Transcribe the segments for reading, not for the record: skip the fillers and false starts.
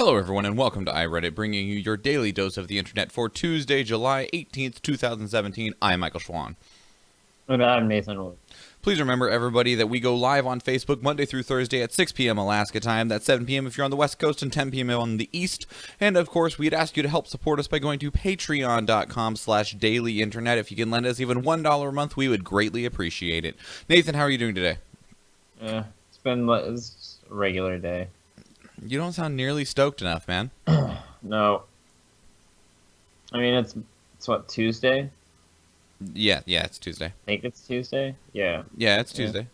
Hello everyone and welcome to iReadit, bringing you your daily dose of the internet for Tuesday, July 18th, 2017. I'm Michael Schwan. And I'm Nathan Wood. Please remember, everybody, that we go live on Facebook Monday through Thursday at 6 p.m. Alaska time. That's 7 p.m. if you're on the West Coast and 10 p.m. on the East. And, of course, we'd ask you to help support us by going to patreon.com/dailyinternet. If you can lend us even $1 a month, we would greatly appreciate it. Nathan, how are you doing today? It's just a regular day. You don't sound nearly stoked enough, man. No. I mean, it's what, Tuesday? Yeah, it's Tuesday. I think it's Tuesday? Yeah. Yeah, it's Tuesday.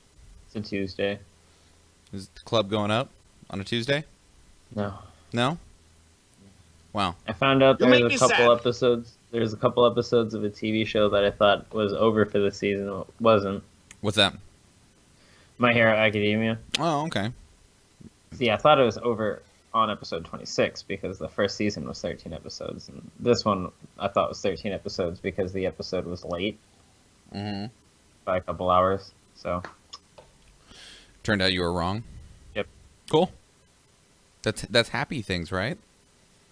It's a Tuesday. Is the club going up on a Tuesday? No. No? Wow. I found out there's a couple episodes. There's a couple episodes of a TV show that I thought was over for the season. It wasn't. What's that? My Hero Academia. Oh, okay. See, I thought it was over on episode 26 because the first season was 13 episodes. And this one I thought was 13 episodes because the episode was late. Mm-hmm. By a couple hours. So. Turned out you were wrong. Yep. Cool. That's happy things, right?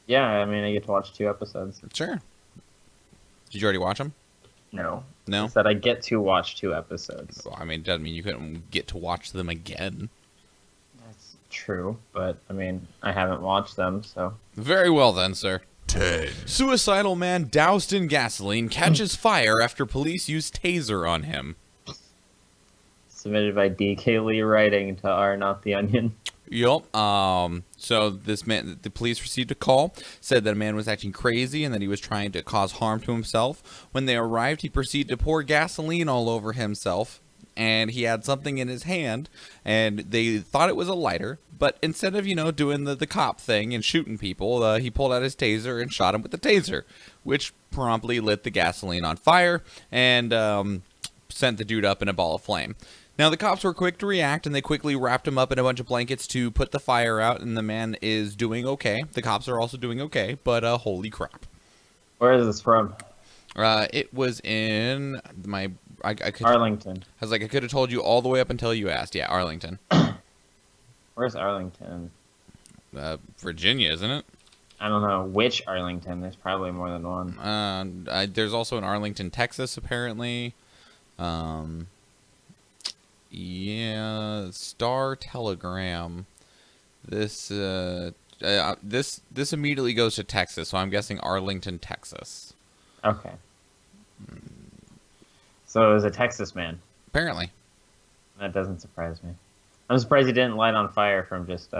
Yeah, I mean, I get to watch 2 episodes. Sure. Did you already watch them? No. No? I said I get to watch 2 episodes. Well, I mean, it doesn't mean you couldn't get to watch them again. That's true, but, I mean, I haven't watched them, so... Very well then, sir. 10. Suicidal man doused in gasoline catches fire after police use taser on him. Submitted by DK Lee writing to R Not The Onion. Yup. So this man, the police received a call, said that a man was acting crazy and that he was trying to cause harm to himself. When they arrived, he proceeded to pour gasoline all over himself, and he had something in his hand, and they thought it was a lighter, but instead of, doing the cop thing and shooting people, he pulled out his taser and shot him with the taser, which promptly lit the gasoline on fire and sent the dude up in a ball of flame. Now, the cops were quick to react, and they quickly wrapped him up in a bunch of blankets to put the fire out, and the man is doing okay. The cops are also doing okay, but holy crap. Where is this from? It was in my... Arlington. I was like, I could have told you all the way up until you asked. Yeah, Arlington. Where's Arlington? Virginia, isn't it? I don't know which Arlington. There's probably more than one. There's also an Arlington, Texas, apparently. Yeah, Star Telegram. This immediately goes to Texas, so I'm guessing Arlington, Texas. Okay. So it was a Texas man. Apparently. That doesn't surprise me. I'm surprised he didn't light on fire from just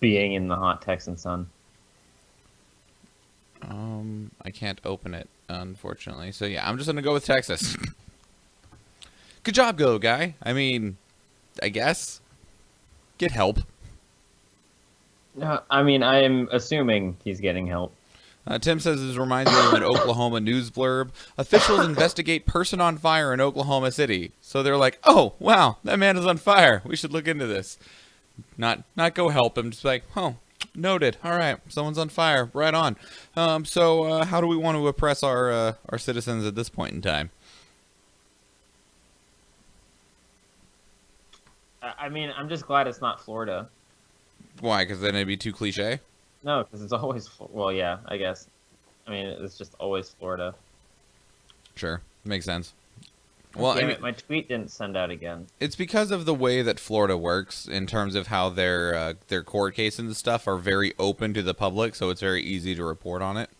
being in the hot Texan sun. I can't open it, unfortunately. So yeah, I'm just gonna go with Texas. Good job, go guy. I mean, I guess. Get help. No, I mean, I'm assuming he's getting help. Tim says this reminds me of an Oklahoma news blurb. Officials investigate person on fire in Oklahoma City. So they're like, oh, wow, that man is on fire. We should look into this. Not go help him. Just like, oh, noted. All right, someone's on fire. Right on. So how do we want to oppress our citizens at this point in time? I mean, I'm just glad it's not Florida. Why? Because then it'd be too cliche? No, because it's always... Well, yeah, I guess. I mean, it's just always Florida. Sure. Makes sense. Well, Damn it, my tweet didn't send out again. It's because of the way that Florida works in terms of how their court cases and stuff are very open to the public, so it's very easy to report on it.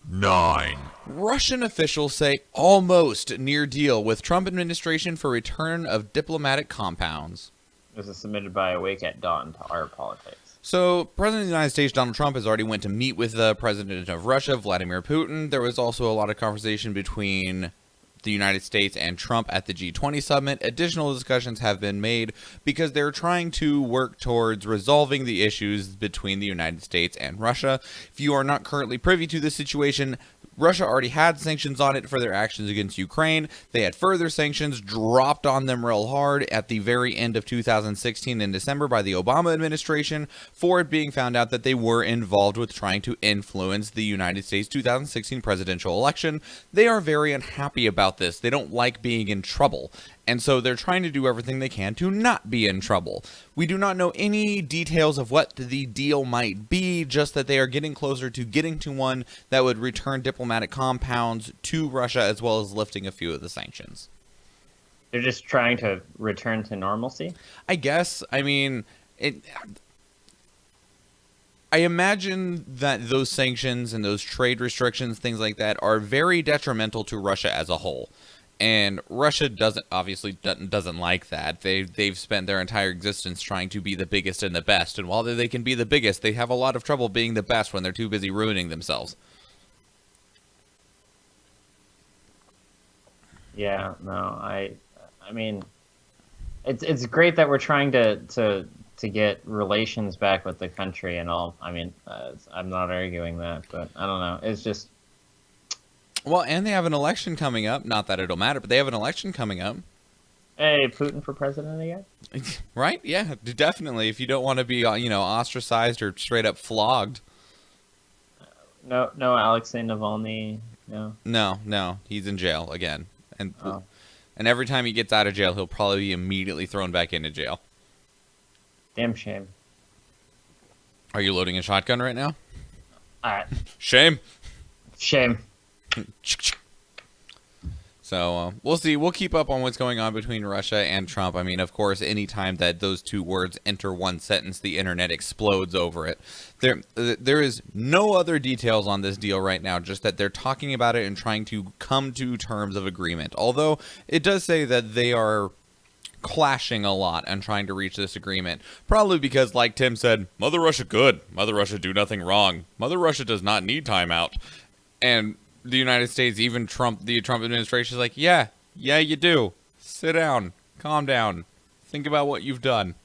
9. Russian officials say almost near deal with Trump administration for return of diplomatic compounds. This is submitted by Awake at Dawn to Our Politics. So, President of the United States, Donald Trump, has already went to meet with the President of Russia, Vladimir Putin. There was also a lot of conversation between the United States and Trump at the G20 summit. Additional discussions have been made because they're trying to work towards resolving the issues between the United States and Russia. If you are not currently privy to this situation, Russia already had sanctions on it for their actions against Ukraine. They had further sanctions dropped on them real hard at the very end of 2016 in December by the Obama administration for it being found out that they were involved with trying to influence the United States 2016 presidential election. They are very unhappy about this. They don't like being in trouble. And so they're trying to do everything they can to not be in trouble. We do not know any details of what the deal might be, just that they are getting closer to getting to one that would return diplomatic compounds to Russia, as well as lifting a few of the sanctions. They're just trying to return to normalcy? I guess. I mean, I imagine that those sanctions and those trade restrictions, things like that, are very detrimental to Russia as a whole. And Russia obviously doesn't like that. They've spent their entire existence trying to be the biggest and the best. And while they can be the biggest, they have a lot of trouble being the best when they're too busy ruining themselves. Yeah, no, I mean, it's great that we're trying to get relations back with the country and all. I mean, I'm not arguing that, but I don't know. It's just... Well, and they have an election coming up. Not that it'll matter, but they have an election coming up. Hey, Putin for president again? Right? Yeah, definitely. If you don't want to be, ostracized or straight up flogged. No, Alexei Navalny, no. No, he's in jail again. And every time he gets out of jail, he'll probably be immediately thrown back into jail. Damn shame. Are you loading a shotgun right now? Alright. Shame. So we'll see. We'll keep up on what's going on between Russia and Trump. I mean, of course, anytime that those two words enter one sentence, the internet explodes over it. There is no other details on this deal right now, just that they're talking about it and trying to come to terms of agreement. Although it does say that they are clashing a lot and trying to reach this agreement. Probably because, like Tim said, Mother Russia good. Mother Russia do nothing wrong. Mother Russia does not need timeout. And the United States, even the Trump administration is like, yeah, you do. Sit down. Calm down. Think about what you've done.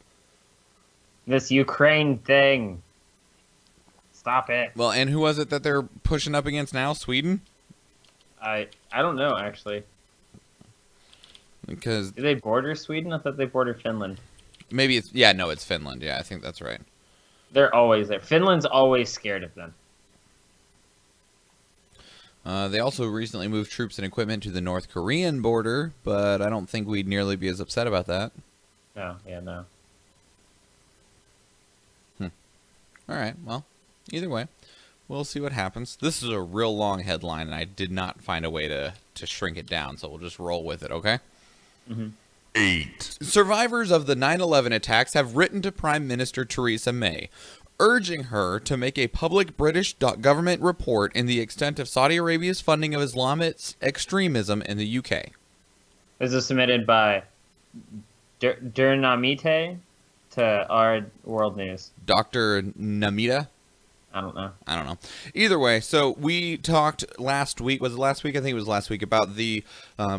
This Ukraine thing. Stop it. Well, and who was it that they're pushing up against now? Sweden? I don't know, actually. Because... Do they border Sweden? I thought they border Finland. Maybe it's... Yeah, no, it's Finland. Yeah, I think that's right. They're always there. Finland's always scared of them. They also recently moved troops and equipment to the North Korean border, but I don't think we'd nearly be as upset about that. No. All right, well, either way, we'll see what happens. This is a real long headline, and I did not find a way to shrink it down, so we'll just roll with it, okay? Mm-hmm. 8. Survivors of the 9/11 attacks have written to Prime Minister Theresa May, urging her to make a public British government report in the extent of Saudi Arabia's funding of Islamist extremism in the UK. This is submitted by Tsunami to our World News. Dr. Namita? I don't know. Either way, so we talked last week. Was it last week? I think it was last week about the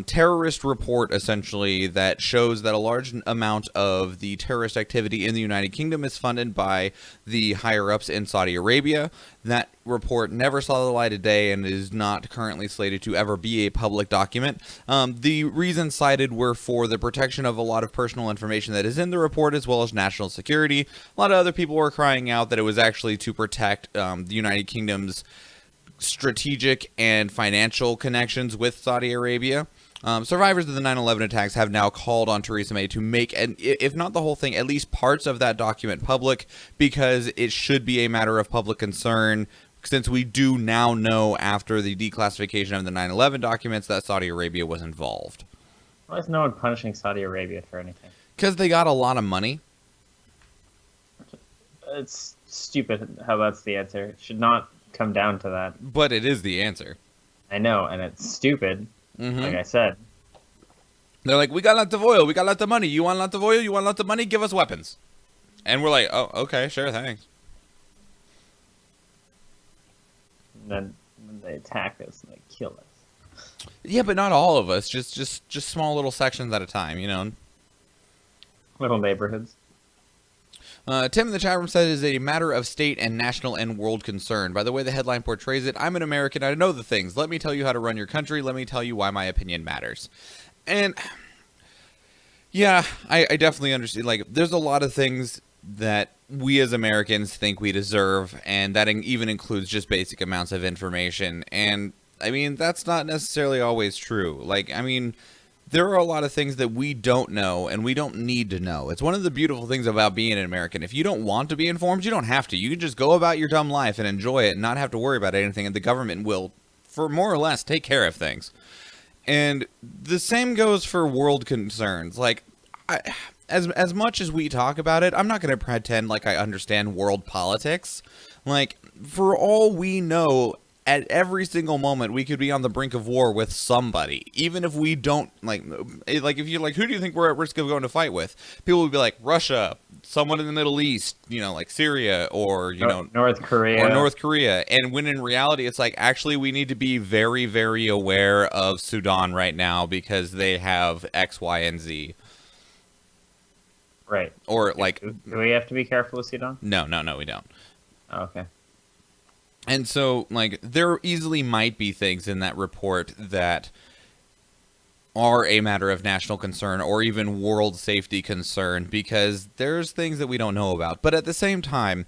terrorist report, essentially, that shows that a large amount of the terrorist activity in the United Kingdom is funded by the higher-ups in Saudi Arabia. That report never saw the light of day and is not currently slated to ever be a public document. The reasons cited were for the protection of a lot of personal information that is in the report, as well as national security. A lot of other people were crying out that it was actually to protect the United Kingdom's strategic and financial connections with Saudi Arabia. Survivors of the 9/11 attacks have now called on Theresa May to make, if not the whole thing, at least parts of that document public, because it should be a matter of public concern, since we do now know after the declassification of the 9/11 documents that Saudi Arabia was involved. Why is no one punishing Saudi Arabia for anything? Because they got a lot of money. It's stupid how that's the answer. It should not come down to that. But it is the answer. I know, and it's stupid. Like I said. They're like, we got lots of oil, we got lots of money. You want lots of oil, you want lots of money, give us weapons. And we're like, oh, okay, sure, thanks. And then when they attack us and they kill us. Yeah, but not all of us. Just small little sections at a time, you know. Little neighborhoods. Tim in the chat room says it is a matter of state and national and world concern. By the way the headline portrays it, I'm an American, I know the things. Let me tell you how to run your country. Let me tell you why my opinion matters. And, yeah, I definitely understand. Like, there's a lot of things that we as Americans think we deserve, and that even includes just basic amounts of information. And, I mean, that's not necessarily always true. Like, I mean, there are a lot of things that we don't know and we don't need to know. It's one of the beautiful things about being an American. If you don't want to be informed, you don't have to. You can just go about your dumb life and enjoy it and not have to worry about anything, and the government will, for more or less, take care of things. And the same goes for world concerns. Like, as much as we talk about it, I'm not going to pretend like I understand world politics. Like, for all we know, at every single moment, we could be on the brink of war with somebody. Even if we don't, if you're like, who do you think we're at risk of going to fight with? People would be like, Russia, someone in the Middle East, like Syria, or, North Korea. Or North Korea. And when in reality, it's like, actually, we need to be very, very aware of Sudan right now because they have X, Y, and Z. Right. Or, like... Do we have to be careful with Sudan? No, we don't. Oh, okay. And so, there easily might be things in that report that are a matter of national concern or even world safety concern, because there's things that we don't know about. But at the same time,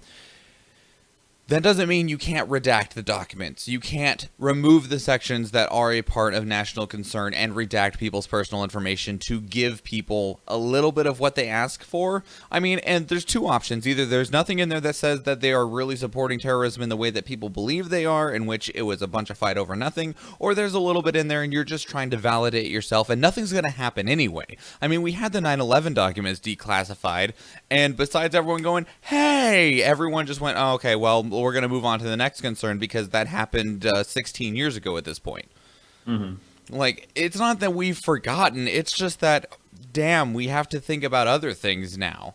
that doesn't mean you can't redact the documents. You can't remove the sections that are a part of national concern and redact people's personal information to give people a little bit of what they ask for. I mean, and there's two options. Either there's nothing in there that says that they are really supporting terrorism in the way that people believe they are, in which it was a bunch of fight over nothing, or there's a little bit in there and you're just trying to validate yourself, and nothing's going to happen anyway. I mean, we had the 9/11 documents declassified, and besides everyone going, hey, everyone just went, oh, okay, well, we're going to move on to the next concern because that happened 16 years ago at this point. Mm-hmm. Like, it's not that we've forgotten. It's just that, damn, we have to think about other things now.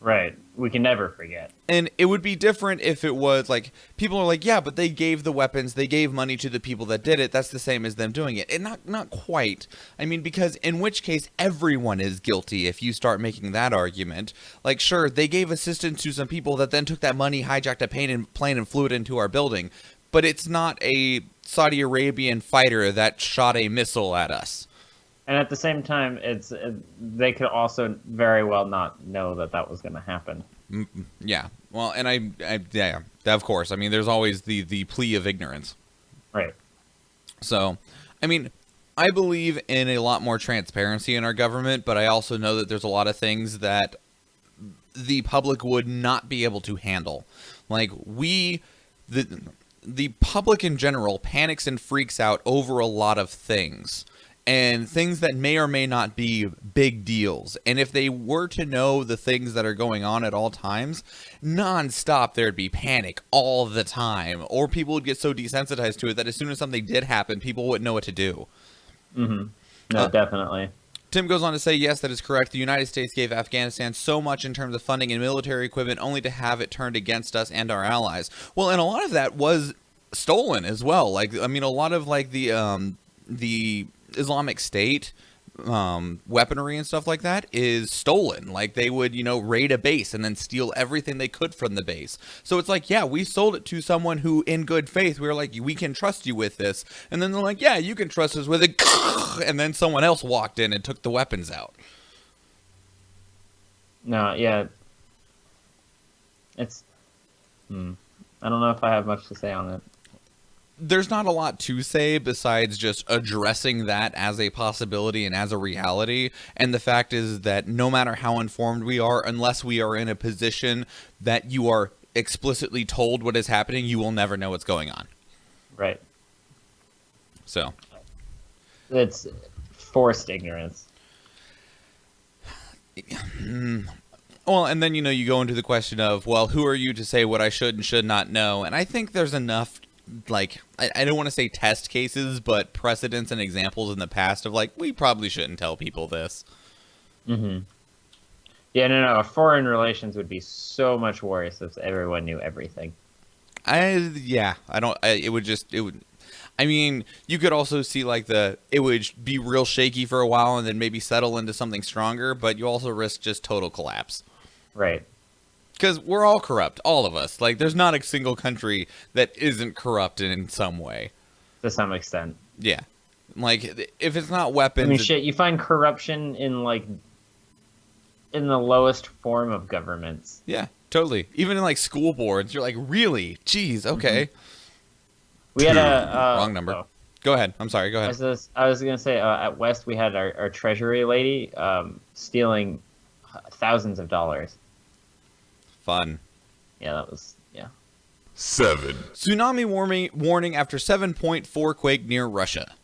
Right. We can never forget. And it would be different if it was like, people are like, yeah, but they gave the weapons, they gave money to the people that did it. That's the same as them doing it. And not quite. I mean, because in which case everyone is guilty if you start making that argument. Like, sure, they gave assistance to some people that then took that money, hijacked a plane and flew it into our building. But it's not a Saudi Arabian fighter that shot a missile at us. And at the same time, they could also very well not know that was going to happen. Yeah. Well, and yeah, of course. I mean, there's always the plea of ignorance. Right. So, I mean, I believe in a lot more transparency in our government, but I also know that there's a lot of things that the public would not be able to handle. Like, the public in general panics and freaks out over a lot of things. And things that may or may not be big deals. And if they were to know the things that are going on at all times, nonstop there'd be panic all the time. Or people would get so desensitized to it that as soon as something did happen, people wouldn't know what to do. Mm-hmm. No, definitely. Tim goes on to say, yes, that is correct. The United States gave Afghanistan so much in terms of funding and military equipment only to have it turned against us and our allies. Well, and a lot of that was stolen as well. Like, I mean, a lot of like the Islamic State weaponry and stuff like that is stolen. Like, they would, raid a base and then steal everything they could from the base. So it's like, yeah, we sold it to someone who, in good faith, we were like, we can trust you with this. And then they're like, yeah, you can trust us with it. And then someone else walked in and took the weapons out. No, yeah. I don't know if I have much to say on it. There's not a lot to say besides just addressing that as a possibility and as a reality. And the fact is that no matter how informed we are, unless we are in a position that you are explicitly told what is happening, you will never know what's going on. Right. So. It's forced ignorance. Well, and then, you go into the question of, well, who are you to say what I should and should not know? And I think there's enough, like, I don't want to say test cases, but precedents and examples in the past of, like, we probably shouldn't tell people this. Mm-hmm. Yeah, no. Foreign relations would be so much worse if everyone knew everything. I mean, you could also see, like, it would be real shaky for a while and then maybe settle into something stronger, but you also risk just total collapse. Right. Because we're all corrupt, all of us. Like, there's not a single country that isn't corrupt in some way. To some extent. Yeah. Like, if it's not weapons... I mean, shit, you find corruption in the lowest form of governments. Yeah, totally. Even in, like, school boards, you're like, really? Jeez, okay. Mm-hmm. We had a... Wrong number. Oh. Go ahead. I'm sorry. Go I ahead. was gonna say at West we had our treasury lady stealing thousands of dollars. Fun. Yeah, that was 7. Tsunami warning after 7.4 quake near Russia.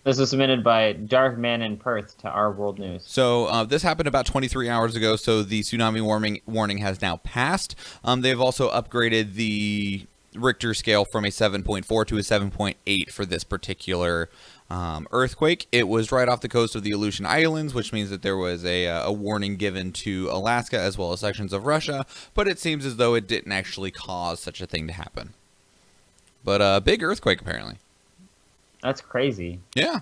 This was submitted by Dark Man in Perth to Our World News. So this happened about 23 hours ago, so the tsunami warning has now passed. They've also upgraded the Richter scale from a 7.4 to a 7.8 for this particular earthquake. It was right off the coast of the Aleutian Islands, which means that there was a warning given to Alaska as well as sections of Russia, but it seems as though it didn't actually cause such a thing to happen. But a big earthquake, apparently. That's crazy. Yeah.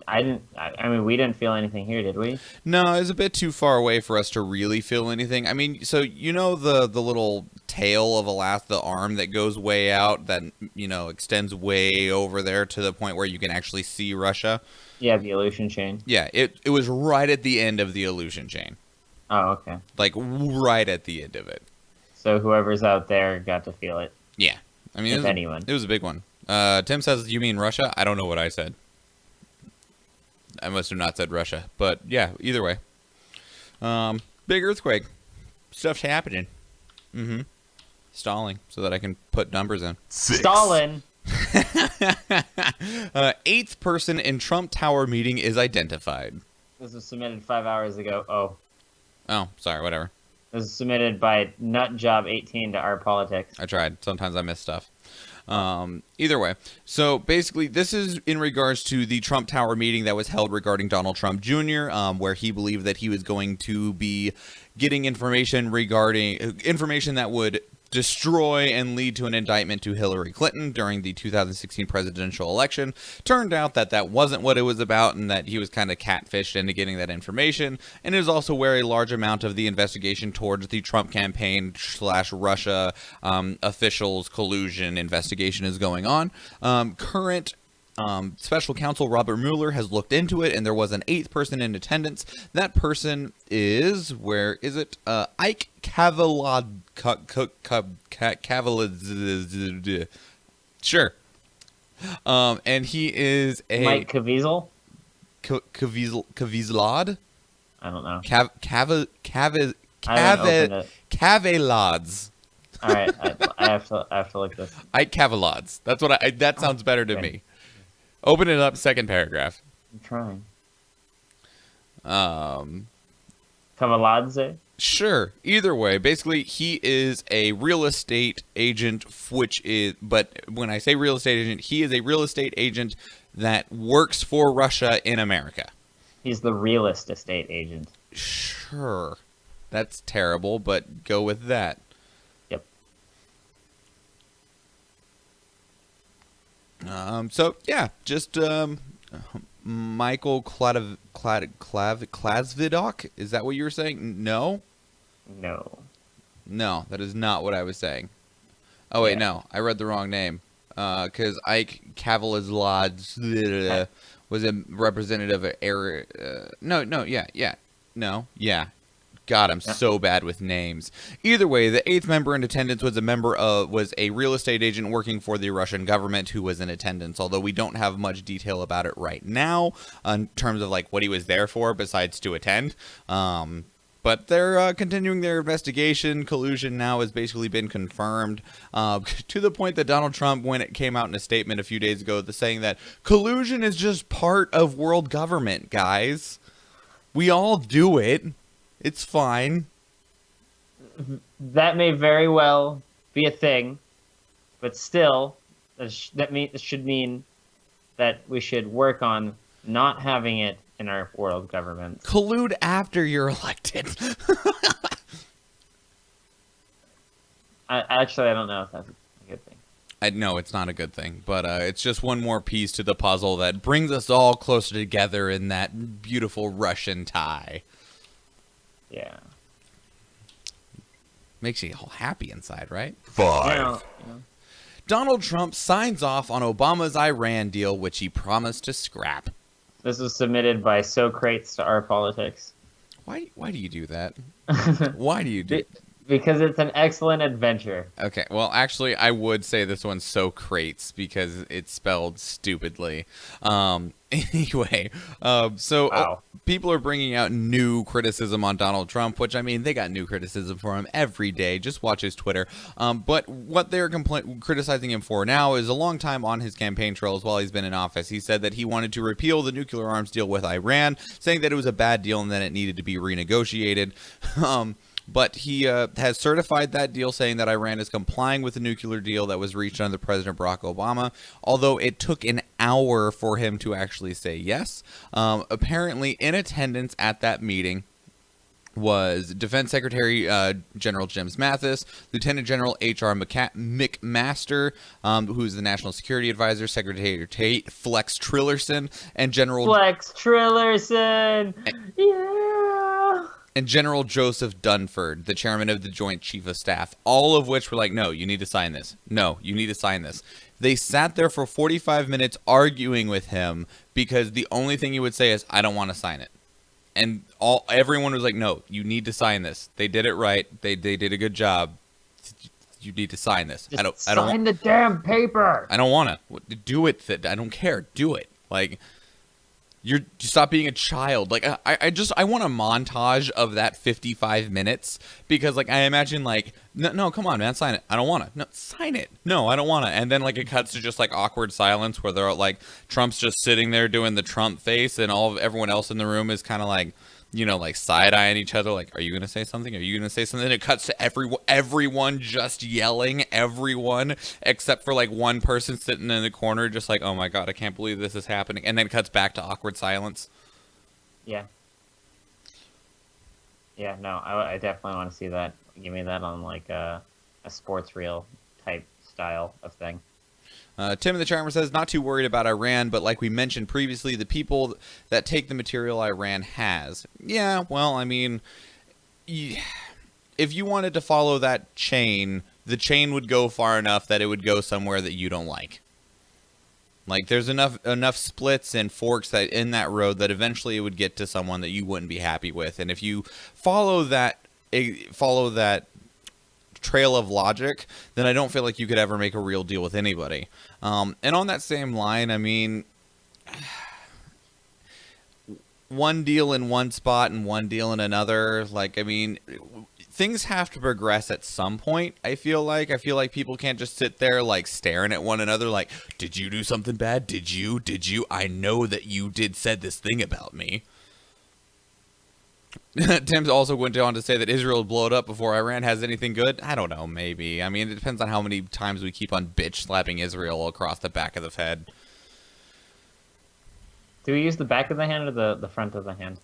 I mean, we didn't feel anything here, did we? No, it's a bit too far away for us to really feel anything. I mean, so you know the little tail of Alaska, the arm that goes way out, that, you know, extends way over there to the point where you can actually see Russia? Yeah, the Aleutian chain. Yeah, it was right at the end of the Aleutian chain. Oh, okay. Like, right at the end of it. So whoever's out there got to feel it. Yeah. I mean, If anyone. It was a big one. Tim says, you mean Russia? I don't know what I said. I must have not said Russia. But, yeah, either way. Big earthquake. Stuff's happening. Mm-hmm. Stalling so that I can put numbers in. 6. Stalin. 8th person in Trump Tower meeting is identified. This was submitted 5 hours ago. Oh, sorry, whatever. This was submitted by Nutjob18 to Our Politics. I tried. Sometimes I miss stuff. Either way. So basically, this is in regards to the Trump Tower meeting that was held regarding Donald Trump Jr., where he believed that he was going to be getting information that would destroy and lead to an indictment to Hillary Clinton during the 2016 presidential election. Turned out that that wasn't what it was about, and that he was kind of catfished into getting that information. And it is also where a large amount of the investigation towards the Trump campaign / Russia officials collusion investigation is going on. Current special counsel Robert Mueller has looked into it, and there was an 8th person in attendance. That person is, where is it? Ike Cavalad. Sure. And he is a Mike Caviezel? Caviezelad? I don't know. Cavelads. All right, I have to look this. Ike Cavelads. That's what that sounds better to me. Open it up, second paragraph. I'm trying. Um, Kavaladze? Sure. Either way, basically, he is a real estate agent, but when I say real estate agent, he is a real estate agent that works for Russia in America. He's the realist estate agent. Sure. That's terrible, but go with that. Yep. So, yeah, just Michael Klasvidok? Is that what you were saying? No? No, that is not what I was saying. Oh, wait, no. I read the wrong name. Because Ike Cavalazlad was a representative of area. Yeah. God, I'm so bad with names. Either way, the 8th member in attendance was a real estate agent working for the Russian government who was in attendance, although we don't have much detail about it right now in terms of like what he was there for besides to attend. But they're continuing their investigation. Collusion now has basically been confirmed to the point that Donald Trump, when it came out in a statement a few days ago, saying that collusion is just part of world government, guys. We all do it. It's fine. That may very well be a thing, but still, that should mean that we should work on not having it in our world government. Collude after you're elected. I don't know if that's a good thing. No, it's not a good thing, but it's just one more piece to the puzzle that brings us all closer together in that beautiful Russian tie. Yeah. Makes you all happy inside, right? 5. You know. Donald Trump signs off on Obama's Iran deal, which he promised to scrap. This was submitted by Socrates to Our Politics. Why do you do that? Why do you do Because it's an excellent adventure. Okay, well, actually, I would say this one's so crates because it's spelled stupidly. Anyway, Wow. people are bringing out new criticism on Donald Trump, which, I mean, they got new criticism for him every day. Just watch his Twitter. But what they're criticizing him for now is a long time on his campaign trails while he's been in office. He said that he wanted to repeal the nuclear arms deal with Iran, saying that it was a bad deal and that it needed to be renegotiated. But he has certified that deal, saying that Iran is complying with the nuclear deal that was reached under President Barack Obama, although it took an hour for him to actually say yes. Apparently, in attendance at that meeting was Defense Secretary General James Mathis, Lieutenant General H.R. McMaster, who's the National Security Advisor, Secretary Tate, Flex Trillerson, and Flex Trillerson! Yeah! and General Joseph Dunford, the chairman of the Joint Chief of Staff, all of which were like, no, you need to sign this. No, you need to sign this. They sat there for 45 minutes arguing with him because the only thing he would say is, I don't want to sign it. And everyone was like, no, you need to sign this. They did it right. They did a good job. You need to sign this. Just sign the damn paper. I don't want to. Do it. I don't care. Do it. Like, you stop being a child. Like, I want a montage of that 55 minutes because, like, I imagine, like, no, come on, man, sign it. I don't want to. No, sign it. No, I don't want to. And then, like, it cuts to just, like, awkward silence where they're, like, Trump's just sitting there doing the Trump face and everyone else in the room is kind of, like, you know, like, side-eyeing each other, like, are you going to say something? Are you going to say something? And it cuts to everyone just yelling, everyone, except for, like, one person sitting in the corner just like, oh, my God, I can't believe this is happening. And then it cuts back to awkward silence. Yeah. Yeah, no, I definitely want to see that. Give me that on, like, a sports reel type style of thing. Tim in the chat room says, not too worried about Iran, but like we mentioned previously, the people that take the material Iran has. Yeah, well, I mean, if you wanted to follow that chain, the chain would go far enough that it would go somewhere that you don't like. Like, there's enough splits and forks that in that road that eventually it would get to someone that you wouldn't be happy with. And if you follow that trail of logic, then I don't feel like you could ever make a real deal with anybody. And on that same line, I mean, one deal in one spot and one deal in another, like, I mean, things have to progress at some point. I feel like people can't just sit there like staring at one another like, did you do something bad? Did you? I know that you said this thing about me. Tim's also went on to say that Israel would blow it up before Iran has anything good. I don't know, maybe. I mean, it depends on how many times we keep on bitch slapping Israel across the back of the head. Do we use the back of the hand or the front of the hand?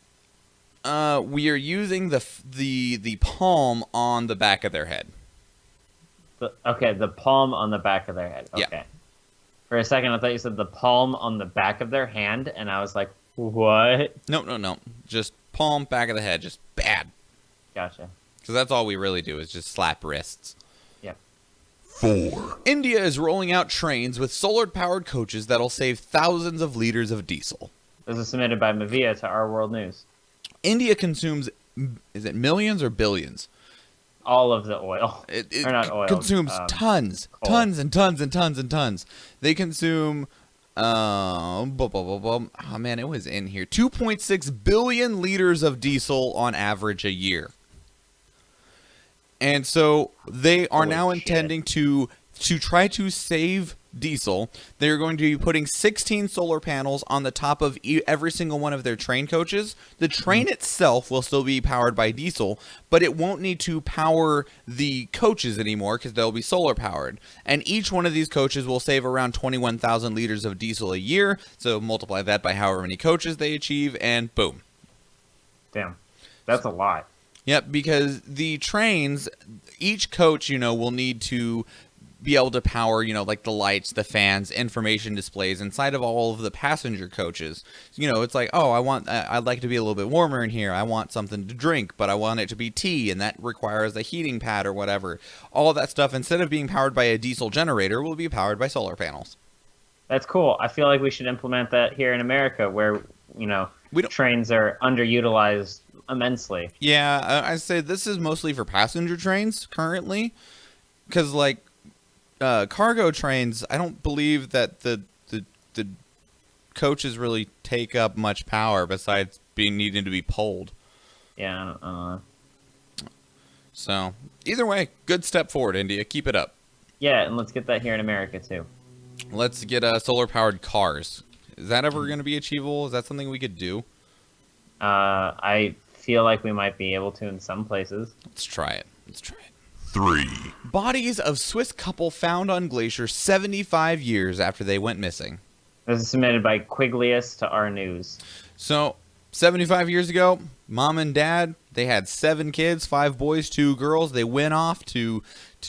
We are using the palm on the back of their head. Okay, the palm on the back of their head. Okay. Yeah. For a second, I thought you said the palm on the back of their hand, and I was like, what? No. Just palm, back of the head, just bad. Gotcha. Because that's all we really do is just slap wrists. Yep. 4. India is rolling out trains with solar-powered coaches that'll save thousands of liters of diesel. This is submitted by Mavia to Our World News. India consumes, is it millions or billions? All of the oil. It or not oil. Consumes tons and tons. They consume... oh man, it was in here. 2.6 billion liters of diesel on average a year. And so they are now intending to try to save diesel. They're going to be putting 16 solar panels on the top of every single one of their train coaches. The train itself will still be powered by diesel, but it won't need to power the coaches anymore because they'll be solar powered. And each one of these coaches will save around 21,000 liters of diesel a year. So multiply that by however many coaches they achieve, and boom. Damn, that's a lot. Yep, because the trains, each coach, will need to be able to power, like the lights, the fans, information displays inside of all of the passenger coaches. It's like, oh, I'd like to be a little bit warmer in here. I want something to drink, but I want it to be tea, and that requires a heating pad or whatever. All of that stuff, instead of being powered by a diesel generator, will be powered by solar panels. That's cool. I feel like we should implement that here in America where, trains are underutilized immensely. Yeah, I say this is mostly for passenger trains currently, because like cargo trains, I don't believe that the coaches really take up much power besides being needing to be pulled. Yeah. So either way, good step forward, India. Keep it up. Yeah, and let's get that here in America too. Let's get solar powered cars. Is that ever going to be achievable? Is that something we could do? I feel like we might be able to in some places. Let's try it. 3, Bodies of Swiss couple found on Glacier 75 years after they went missing. This is submitted by Quiglius to our news. So, 75 years ago, mom and dad, they had 7 kids, 5 boys, 2 girls. They went off to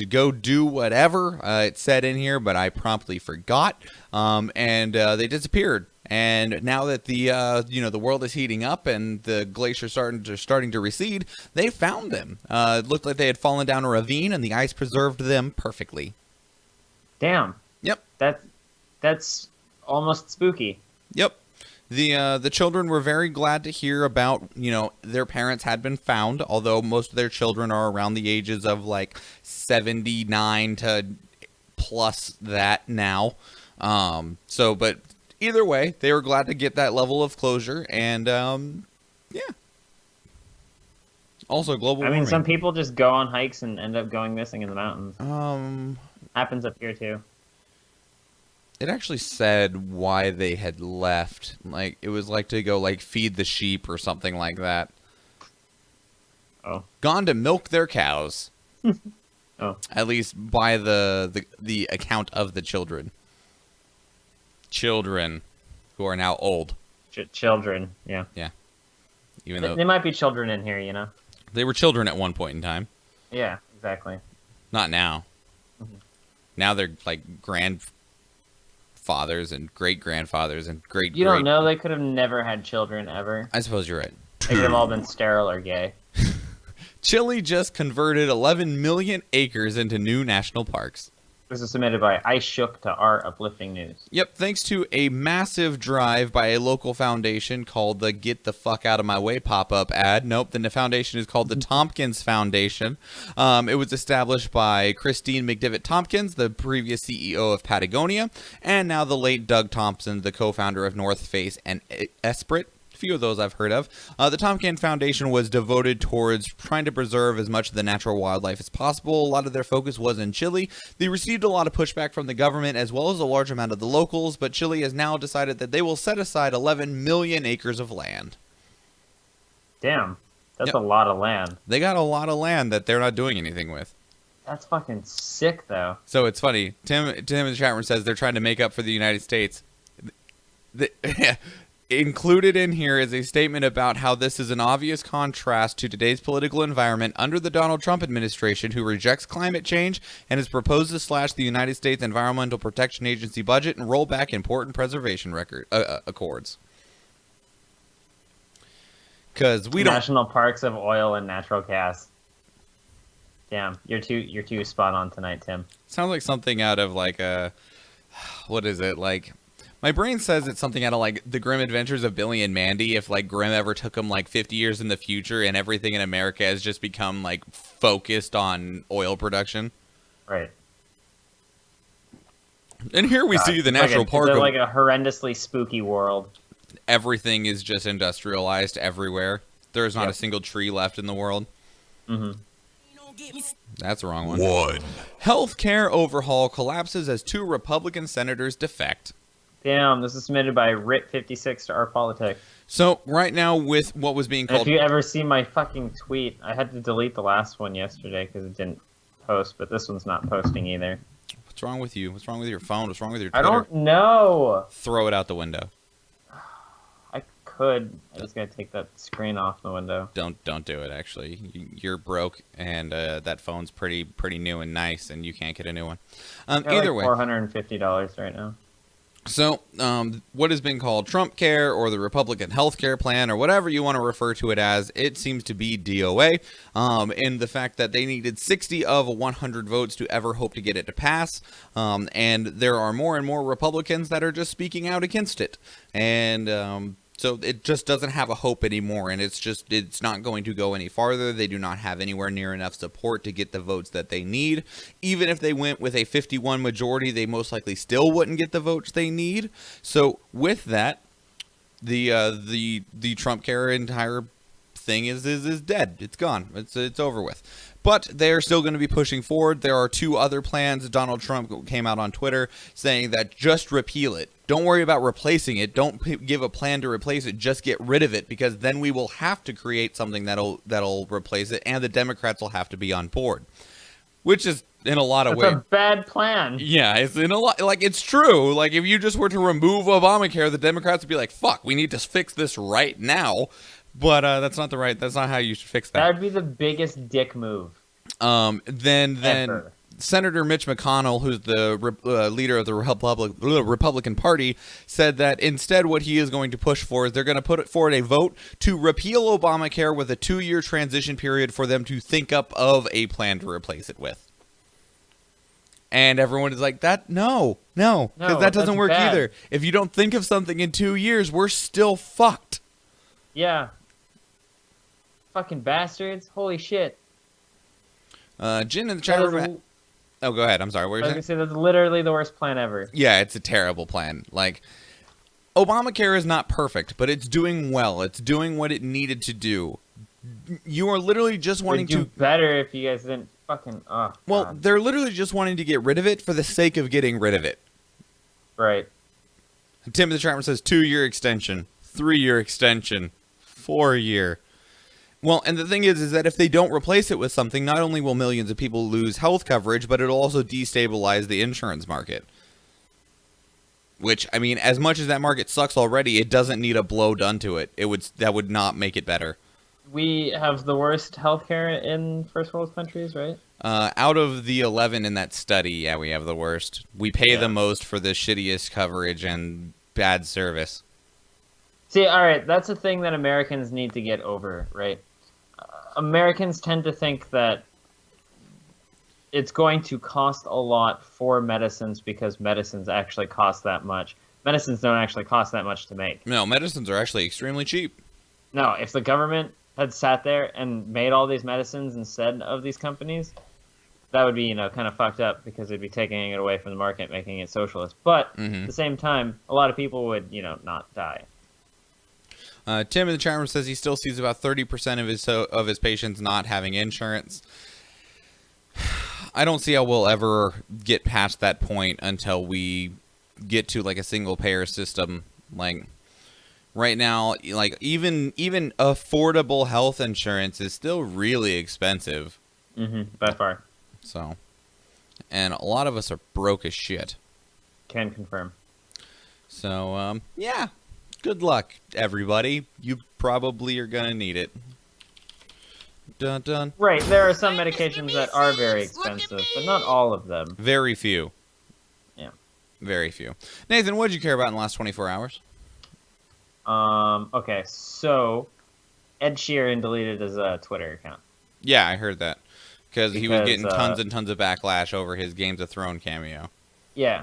go do whatever. It said in here, but I promptly forgot. And they disappeared. And now that the world is heating up and the glacier starting to recede, they found them. It looked like they had fallen down a ravine, and the ice preserved them perfectly. Damn. Yep. That's almost spooky. Yep. The children were very glad to hear about, their parents had been found, although most of their children are around the ages of like 79 to plus that now. But either way, they were glad to get that level of closure, and yeah. Also, global warming. I mean, some people just go on hikes and end up going missing in the mountains. Happens up here too. It actually said why they had left. Like, it was like to go like feed the sheep or something like that. Oh. Gone to milk their cows. Oh. At least by the account of the children. Children who are now old. Children, yeah. Yeah. Even though they might be children in here, they were children at one point in time. Yeah, exactly. Not now. Mm-hmm. Now they're like grandfathers and great-grandfathers and great. You don't know, they could have never had children ever. I suppose you're right. They could have all been sterile or gay. Chile just converted 11 million acres into new national parks. This is submitted by I Shook to our uplifting news. Yep, thanks to a massive drive by a local foundation called the Get the Fuck Out of My Way pop-up ad. Nope, the foundation is called the Tompkins Foundation. It was established by Christine McDivitt Tompkins, the previous CEO of Patagonia, and now the late Doug Thompson, the co-founder of North Face and Esprit. A few of those I've heard of. The Tompkins Foundation was devoted towards trying to preserve as much of the natural wildlife as possible. A lot of their focus was in Chile. They received a lot of pushback from the government as well as a large amount of the locals, but Chile has now decided that they will set aside 11 million acres of land. Damn, that's a lot of land. They got a lot of land that they're not doing anything with. That's fucking sick, though. So it's funny. Tim in the chat room says they're trying to make up for the United States. Included in here is a statement about how this is an obvious contrast to today's political environment under the Donald Trump administration, who rejects climate change and has proposed to slash the United States Environmental Protection Agency budget and roll back important preservation accords. Because we don't National parks of oil and natural gas. Damn, you're too spot on tonight, Tim. Sounds like something out of like a, what is it, like, my brain says it's something out of like The Grim Adventures of Billy and Mandy, if like Grim ever took them like 50 years in the future and everything in America has just become like focused on oil production. Right. And here we see the national park. It's like a horrendously spooky world. Everything is just industrialized everywhere. There's not a single tree left in the world. Mm-hmm. That's the wrong one. 1, Healthcare overhaul collapses as 2 Republican senators defect. Damn, this is submitted by RIT56 to our politics. So right now with what was being called... If you ever see my fucking tweet, I had to delete the last one yesterday because it didn't post, but this one's not posting either. What's wrong with you? What's wrong with your phone? What's wrong with your Twitter? I don't know. Throw it out the window. I could. I just gotta take that screen off the window. Don't do it, actually. You're broke, and that phone's pretty new and nice, and you can't get a new one. Either way. $450 right now. So, what has been called Trump Care or the Republican Health Care Plan or whatever you want to refer to it as, it seems to be DOA, in the fact that they needed 60 of 100 votes to ever hope to get it to pass, and there are more and more Republicans that are just speaking out against it. And So it just doesn't have a hope anymore, and it's not going to go any farther. They do not have anywhere near enough support to get the votes that they need. Even if they went with a 51 majority, they most likely still wouldn't get the votes they need. So with that, the Trump care entire thing is dead. It's gone. It's over with. But they're still going to be pushing forward. There are two other plans. Donald Trump came out on Twitter saying that just repeal it. Don't worry about replacing it. Don't give a plan to replace it. Just get rid of it, because then we will have to create something that'll replace it, and the Democrats will have to be on board. Which is in a lot of ways. That's a bad plan. Yeah, it's in a lot. Like, it's true. Like, if you just were to remove Obamacare, the Democrats would be like, "Fuck, we need to fix this right now." But that's not how you should fix that. That would be the biggest dick move. Then Ever. Senator Mitch McConnell, who's the leader of the Republican Party, said that instead what he is going to push for is they're going to put forward a vote to repeal Obamacare with a 2-year transition period for them to think up of a plan to replace it with. And everyone is like, no, because that doesn't work bad. either. If you don't think of something in 2 years, we're still fucked. Yeah. Fucking bastards. Holy shit. Jin in the chat room. Oh, go ahead. I'm sorry. What were you I was saying? going to say, that's literally the worst plan ever. Yeah, it's a terrible plan. Like, Obamacare is not perfect, but it's doing well. It's doing what it needed to do. You are literally just wanting It'd do to... better if you guys didn't fucking... Oh, Well, God. they're literally just wanting to get rid of it for the sake of getting rid of it. Right. Tim in the chat room says 2-year extension, 3-year extension, 4-year. Well, and the thing is that if they don't replace it with something, not only will millions of people lose health coverage, but it'll also destabilize the insurance market. Which, I mean, as much as that market sucks already, it doesn't need a blow done to it. That would not make it better. We have the worst healthcare in first world countries, right? Out of the 11 in that study, yeah, we have the worst. We pay Yeah. the most for the shittiest coverage and bad service. See, all right, that's a thing that Americans need to get over, right? Americans tend to think that it's going to cost a lot for medicines because medicines actually cost that much. Medicines don't actually cost that much to make. No, medicines are actually extremely cheap. No, if the government had sat there and made all these medicines instead of these companies, that would be, kind of fucked up because it'd be taking it away from the market, making it socialist. But at the same time, a lot of people would, not die. Tim in the chat room says he still sees about 30% of his patients not having insurance. I don't see how we'll ever get past that point until we get to like a single payer system. Like right now, like even affordable health insurance is still really expensive. By far. So, and a lot of us are broke as shit. Can confirm. So, yeah. Good luck, everybody. You probably are gonna need it. Dun dun. Right, there are some medications that are very expensive, but not all of them. Very few. Yeah. Very few. Nathan, what did you care about in the last 24 hours? Okay, so Ed Sheeran deleted his Twitter account. Yeah, I heard that. Because he was getting Because, tons and tons of backlash over his Games of Thrones cameo. Yeah.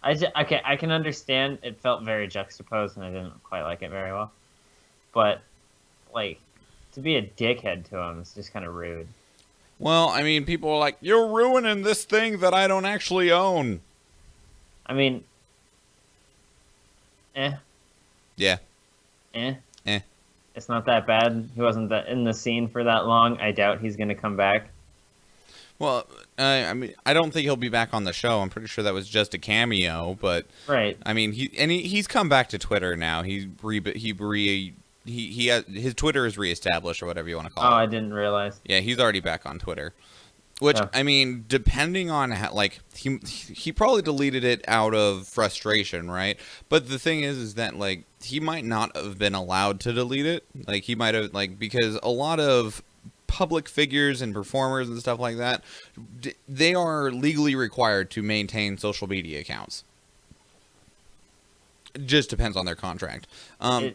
I can understand it felt very juxtaposed and I didn't quite like it very well. But, like, to be a dickhead to him is just kind of rude. Well, I mean, people are like, you're ruining this thing that I don't actually own. I mean, Yeah. It's not that bad. He wasn't in the scene for that long. I doubt he's going to come back. Well, I mean, I don't think he'll be back on the show. I'm pretty sure that was just a cameo, but Right. I mean, he's come back to Twitter now. His Twitter is reestablished or whatever you want to call it. Oh, I didn't realize. Yeah, he's already back on Twitter. Which, Yeah. I mean, depending on how, like, he probably deleted it out of frustration, right? But the thing is that, like, he might not have been allowed to delete it. Like, he might have, like, because a lot of public figures and performers and stuff like that, they are legally required to maintain social media accounts. It just depends on their contract.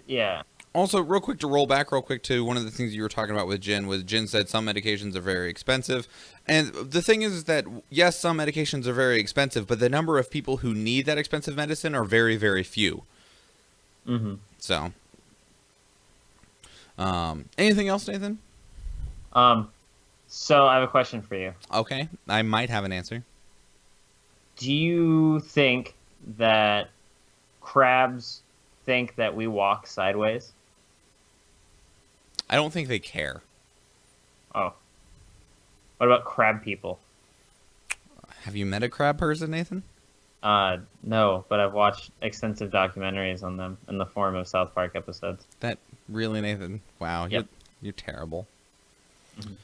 Yeah. Also, real quick to roll back real quick to one of the things you were talking about with Jen, was Jen said some medications are very expensive. And the thing is that, yes, some medications are very expensive, but the number of people who need that expensive medicine are very, very few. Mm-hmm. So, anything else, Nathan? So I have a question for you. Okay, I might have an answer. Do you think that crabs think that we walk sideways? I don't think they care. Oh. What about crab people? Have you met a crab person, Nathan? No, but I've watched extensive documentaries on them in the form of South Park episodes. That really, Nathan? Wow, Yep. you're terrible. Mhm.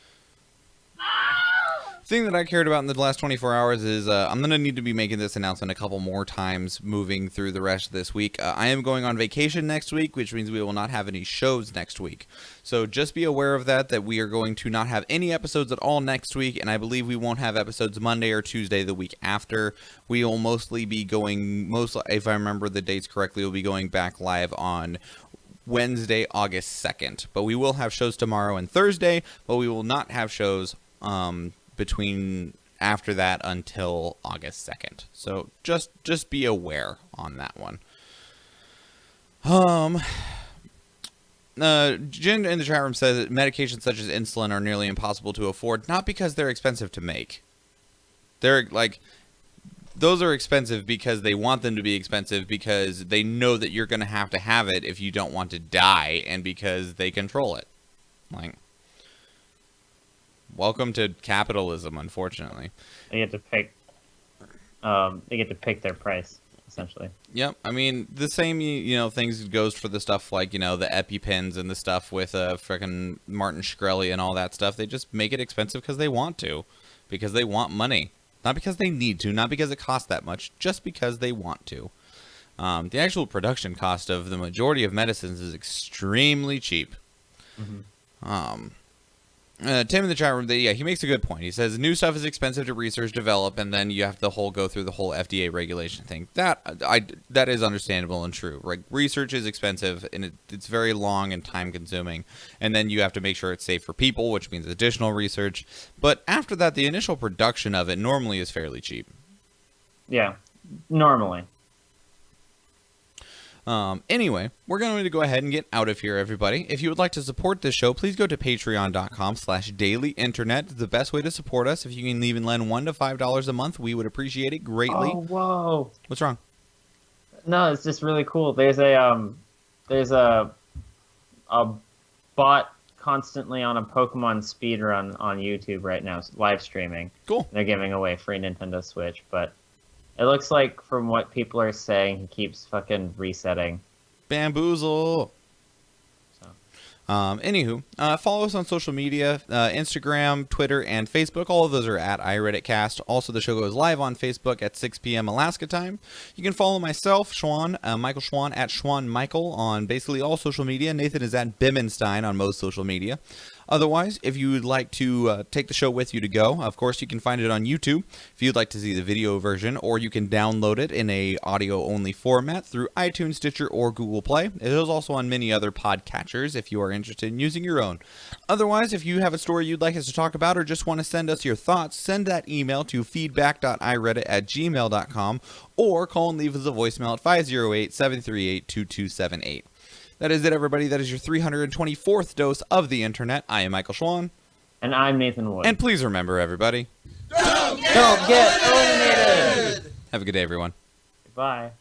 Thing that I cared about in the last 24 hours is I'm going to need to be making this announcement a couple more times moving through the rest of this week. I am going on vacation next week, which means we will not have any shows next week. So just be aware of that we are going to not have any episodes at all next week, and I believe we won't have episodes Monday or Tuesday the week after. We will mostly be going, if I remember the dates correctly, we'll be going back live on Wednesday, August 2nd. But we will have shows tomorrow and Thursday, but we will not have shows between after that until August 2nd. So just be aware on that one. Jen in the chat room says that medications such as insulin are nearly impossible to afford, not because they're expensive to make. They're like, those are expensive because they want them to be expensive because they know that you're going to have it if you don't want to die, and because they control it. Like, welcome to capitalism, unfortunately. They get to pick. They get to pick their price, essentially. Yep. I mean, the same, things goes for the stuff like, the EpiPens and the stuff with frickin' Martin Shkreli and all that stuff. They just make it expensive because they want to, because they want money. Not because they need to, not because it costs that much, just because they want to. The actual production cost of the majority of medicines is extremely cheap. Mm-hmm. Tim in the chat room, he makes a good point. He says new stuff is expensive to research, develop, and then you have to go through the whole FDA regulation thing. That is understandable and true. Right? Research is expensive, and it's very long and time consuming. And then you have to make sure it's safe for people, which means additional research. But after that, the initial production of it normally is fairly cheap. Yeah, normally. Anyway, we're going to go ahead and get out of here, everybody. If you would like to support this show, please go to patreon.com/dailyinternet. It's the best way to support us. If you can even lend $1 to $5 a month, we would appreciate it greatly. Oh, whoa. What's wrong? No, it's just really cool. There's a bot constantly on a Pokemon speedrun on YouTube right now, live streaming. Cool. They're giving away free Nintendo Switch, but it looks like, from what people are saying, he keeps fucking resetting. Bamboozle. So. Anywho, follow us on social media, Instagram, Twitter, and Facebook. All of those are at iReaditCast. Also, the show goes live on Facebook at 6 p.m. Alaska time. You can follow myself, Schwan, Michael Schwan, at Schwan Michael on basically all social media. Nathan is at Bimmenstein on most social media. Otherwise, if you would like to take the show with you to go, of course, you can find it on YouTube if you'd like to see the video version, or you can download it in a audio-only format through iTunes, Stitcher, or Google Play. It is also on many other podcatchers if you are interested in using your own. Otherwise, if you have a story you'd like us to talk about or just want to send us your thoughts, send that email to feedback.ireadit@gmail.com or call and leave us a voicemail at 508-738-2278. That is it, everybody. That is your 324th dose of the internet. I am Michael Schwan. And I'm Nathan Wood. And please remember, everybody, Don't get eliminated! have a good day, everyone. Goodbye.